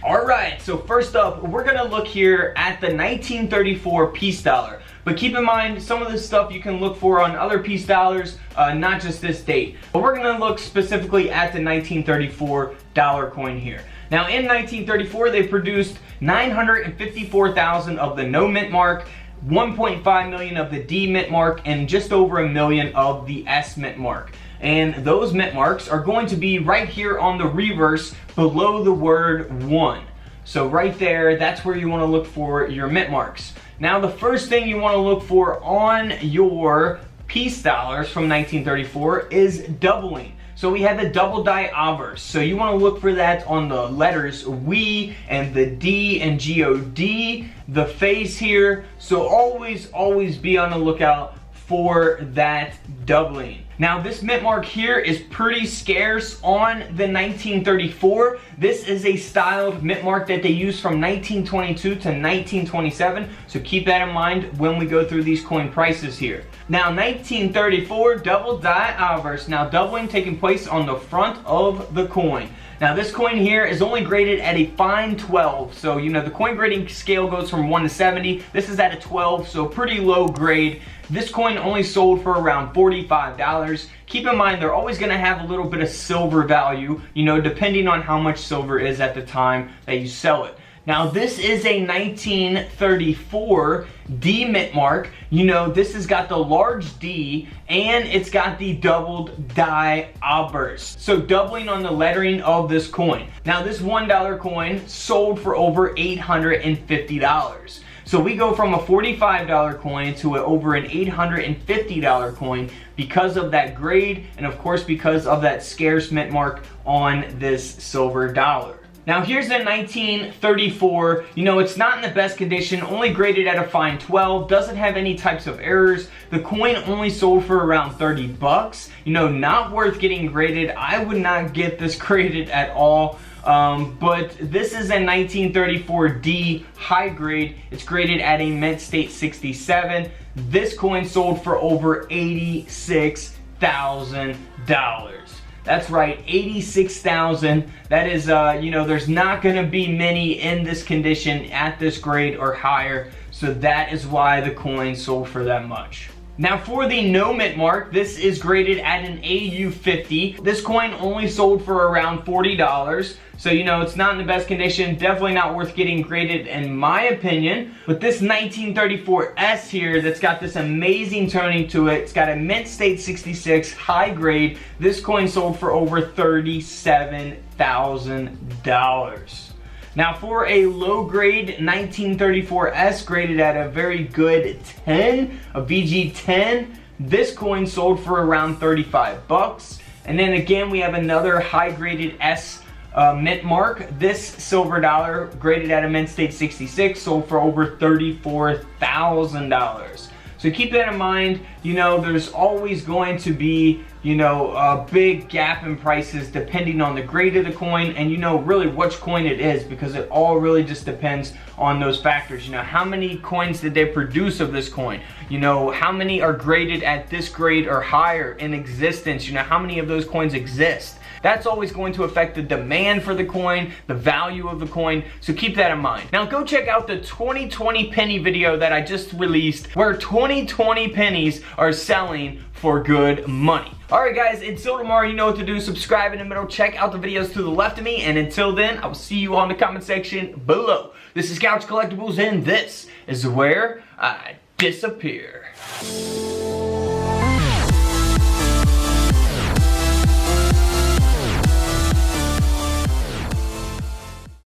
Alright, so first up, we're going to look here at the 1934 peace dollar. But keep in mind, some of this stuff you can look for on other peace dollars, not just this date. But we're going to look specifically at the 1934 dollar coin here. Now in 1934, they produced 954,000 of the no mint mark, 1.5 million of the D mint mark, and just over 1 million of the S mint mark. And those mint marks are going to be right here on the reverse below the word 1. So right there, that's where you want to look for your mint marks. Now the first thing you want to look for on your peace dollars from 1934 is doubling. So we have the Double Die Obverse. So you want to look for that on the letters we and the D and God, the face here. So always be on the lookout for that doubling. Now this mint mark here is pretty scarce on the 1934. This is a styled mint mark that they use from 1922 to 1927. So keep that in mind when we go through these coin prices here. Now 1934 Double Die Obverse. Now doubling taking place on the front of the coin. Now this coin here is only graded at a fine 12. So you know the coin grading scale goes from 1 to 70. This is at a 12, so pretty low grade. This coin only sold for around $45. Keep in mind they're always going to have a little bit of silver value, you know, depending on how much silver is at the time that you sell it. Now this is a 1934 D mint mark. You know, this has got the large D and it's got the Double Die Obverse. So doubling on the lettering of this coin. Now this $1 coin sold for over $850. So we go from a $45 coin to over an $850 coin because of that grade and of course because of that scarce mint mark on this silver dollar. Now here's the 1934, you know, it's not in the best condition, only graded at a fine 12, doesn't have any types of errors. The coin only sold for around 30 bucks. You know, not worth getting graded. I would not get this graded at all. But this is a 1934 D high grade. It's graded at a mint state 67. This coin sold for over $86,000. That's right, 86,000. That is, you know, there's not going to be many in this condition at this grade or higher. So that is why the coin sold for that much. Now for the no mint mark, this is graded at an AU50. This coin only sold for around $40. So, you know, it's not in the best condition. Definitely not worth getting graded in my opinion. But this 1934 S here that's got this amazing toning to it. It's got a mint state 66 high grade. This coin sold for over $37,000. Now for a low grade 1934 S graded at a very good 10, a VG10, this coin sold for around 35 bucks. And then again we have another high graded S mint mark. This silver dollar graded at a mint state 66 sold for over $34,000. So keep that in mind. You know, there's always going to be, you know, a big gap in prices depending on the grade of the coin and, you know, really which coin it is, because it all really just depends on those factors. You know, how many coins did they produce of this coin? You know, how many are graded at this grade or higher in existence? You know, how many of those coins exist? That's always going to affect the demand for the coin, the value of the coin, so keep that in mind. Now go check out the 2020 penny video that I just released where 2020 pennies are selling for good money. Alright guys, until tomorrow, you know what to do. Subscribe in the middle, check out the videos to the left of me, and until then, I will see you on the comment section below. This is Couch Collectibles, and this is where I disappear.